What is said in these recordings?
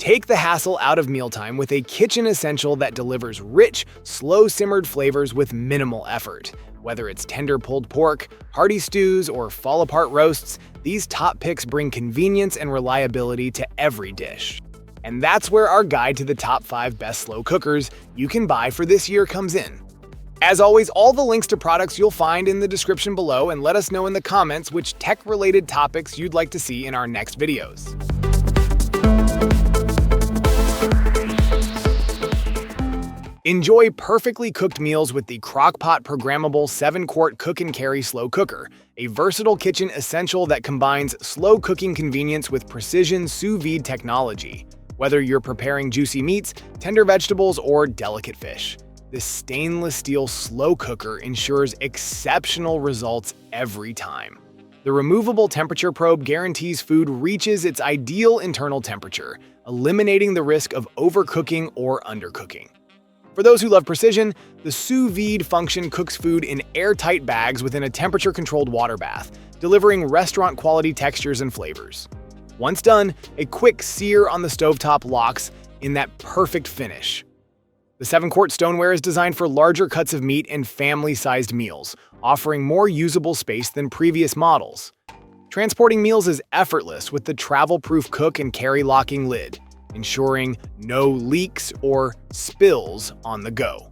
Take the hassle out of mealtime with a kitchen essential that delivers rich, slow-simmered flavors with minimal effort. Whether it's tender pulled pork, hearty stews, or fall-apart roasts, these top picks bring convenience and reliability to every dish. And that's where our guide to the top 5 best slow cookers you can buy for this year comes in. As always, all the links to products you'll find in the description below, and let us know in the comments which tech-related topics you'd like to see in our next videos. Enjoy perfectly cooked meals with the Crock-Pot Programmable 7-quart cook and carry slow cooker, a versatile kitchen essential that combines slow cooking convenience with precision sous vide technology. Whether you're preparing juicy meats, tender vegetables, or delicate fish, this stainless steel slow cooker ensures exceptional results every time. The removable temperature probe guarantees food reaches its ideal internal temperature, eliminating the risk of overcooking or undercooking. For those who love precision, the sous vide function cooks food in airtight bags within a temperature-controlled water bath, delivering restaurant-quality textures and flavors. Once done, a quick sear on the stovetop locks in that perfect finish. The 7-quart stoneware is designed for larger cuts of meat and family-sized meals, offering more usable space than previous models. Transporting meals is effortless with the travel-proof cook and carry locking lid, ensuring no leaks or spills on the go.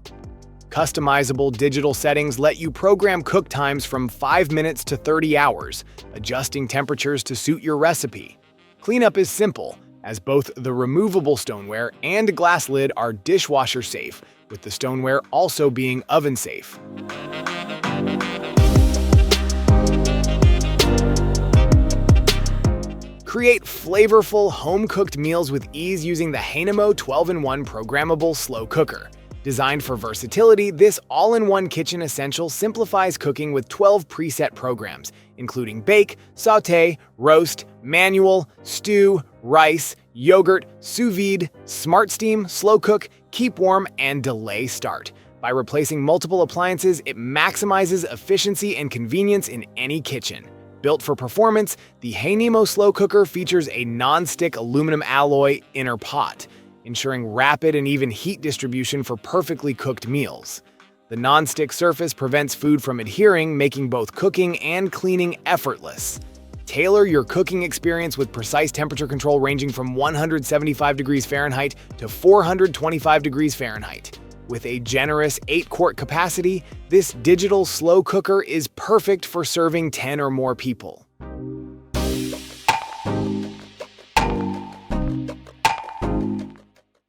Customizable digital settings let you program cook times from 5 minutes to 30 hours, adjusting temperatures to suit your recipe. Cleanup is simple, as both the removable stoneware and glass lid are dishwasher safe, with the stoneware also being oven safe. Create flavorful, home-cooked meals with ease using the HEYNEMO 12-in-1 Programmable Slow Cooker. Designed for versatility, this all-in-one kitchen essential simplifies cooking with 12 preset programs, including bake, sauté, roast, manual, stew, rice, yogurt, sous vide, smart steam, slow cook, keep warm, and delay start. By replacing multiple appliances, it maximizes efficiency and convenience in any kitchen. Built for performance, the HEYNEMO slow cooker features a non-stick aluminum alloy inner pot, ensuring rapid and even heat distribution for perfectly cooked meals. The non-stick surface prevents food from adhering, making both cooking and cleaning effortless. Tailor your cooking experience with precise temperature control ranging from 175 degrees Fahrenheit to 425 degrees Fahrenheit. With a generous 8-quart capacity, this digital slow cooker is perfect for serving 10 or more people.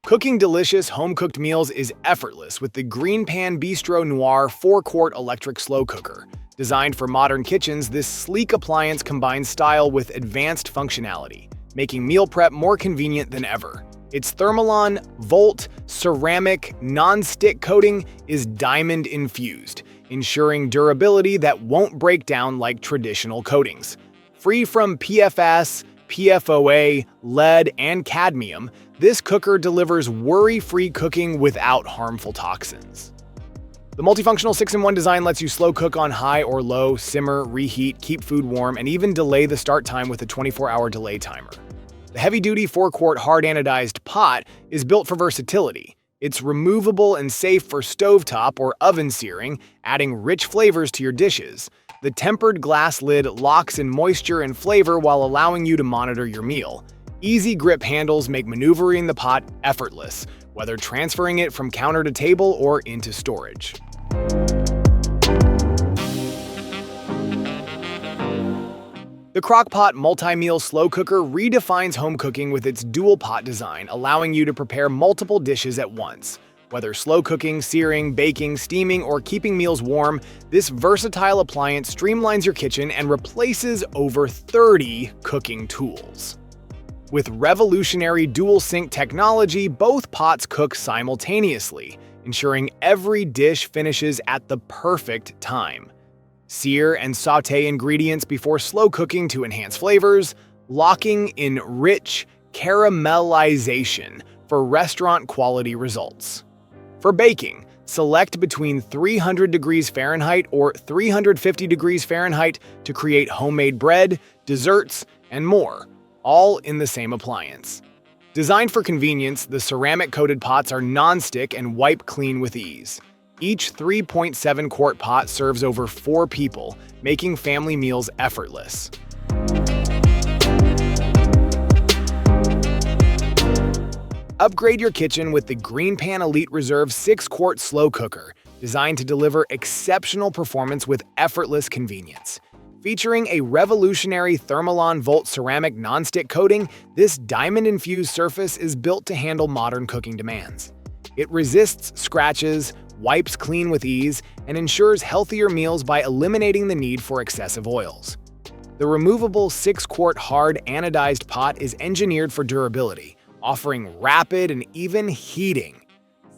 Cooking delicious home-cooked meals is effortless with the GreenPan Bistro Noir 4-quart electric slow cooker. Designed for modern kitchens, this sleek appliance combines style with advanced functionality, making meal prep more convenient than ever. Its Thermalon Volt ceramic non-stick coating is diamond-infused, ensuring durability that won't break down like traditional coatings. Free from PFS, PFOA, lead, and cadmium, this cooker delivers worry-free cooking without harmful toxins. The multifunctional 6-in-1 design lets you slow cook on high or low, simmer, reheat, keep food warm, and even delay the start time with a 24-hour delay timer. The heavy-duty 4-quart hard-anodized pot is built for versatility. It's removable and safe for stovetop or oven searing, adding rich flavors to your dishes. The tempered glass lid locks in moisture and flavor while allowing you to monitor your meal. Easy grip handles make maneuvering the pot effortless, whether transferring it from counter to table or into storage. The Crock-Pot MultiMeal slow cooker redefines home cooking with its dual pot design, allowing you to prepare multiple dishes at once. Whether slow cooking, searing, baking, steaming, or keeping meals warm, this versatile appliance streamlines your kitchen and replaces over 30 cooking tools. With revolutionary dual sync technology, both pots cook simultaneously, ensuring every dish finishes at the perfect time. Sear and sauté ingredients before slow cooking to enhance flavors, locking in rich caramelization for restaurant-quality results. For baking, select between 300 degrees Fahrenheit or 350 degrees Fahrenheit to create homemade bread, desserts, and more, all in the same appliance. Designed for convenience, the ceramic-coated pots are non-stick and wipe clean with ease. Each 3.7-quart pot serves over 4 people, making family meals effortless. Upgrade your kitchen with the GreenPan Elite Reserve 6-quart slow cooker, designed to deliver exceptional performance with effortless convenience. Featuring a revolutionary Thermalon Volt ceramic nonstick coating, this diamond-infused surface is built to handle modern cooking demands. It resists scratches, wipes clean with ease, and ensures healthier meals by eliminating the need for excessive oils. The removable 6-quart hard anodized pot is engineered for durability, offering rapid and even heating.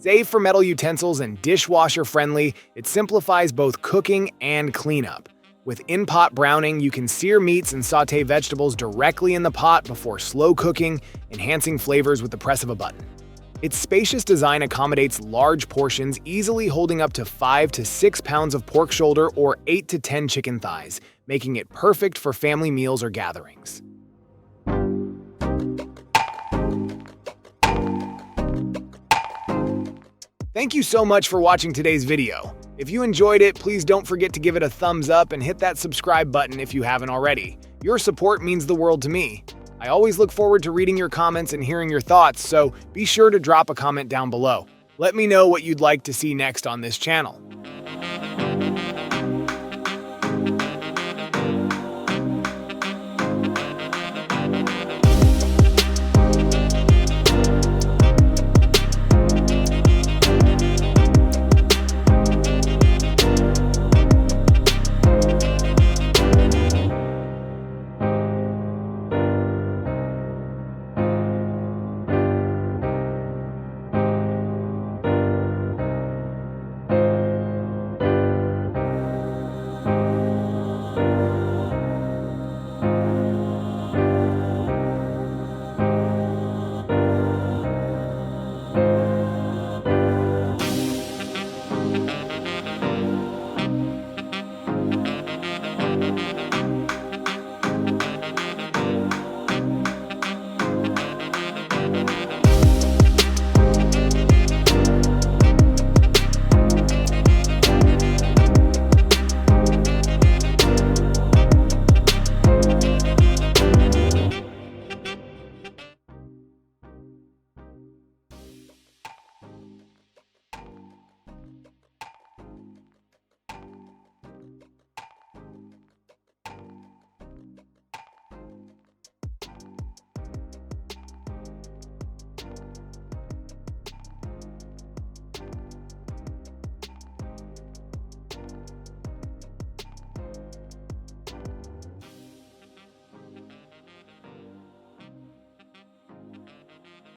Safe for metal utensils and dishwasher-friendly, it simplifies both cooking and cleanup. With in-pot browning, you can sear meats and sauté vegetables directly in the pot before slow cooking, enhancing flavors with the press of a button. Its spacious design accommodates large portions, easily holding up to 5 to 6 pounds of pork shoulder or 8 to 10 chicken thighs, making it perfect for family meals or gatherings. Thank you so much for watching today's video. If you enjoyed it, please don't forget to give it a thumbs up and hit that subscribe button if you haven't already. Your support means the world to me. I always look forward to reading your comments and hearing your thoughts, so be sure to drop a comment down below. Let me know what you'd like to see next on this channel.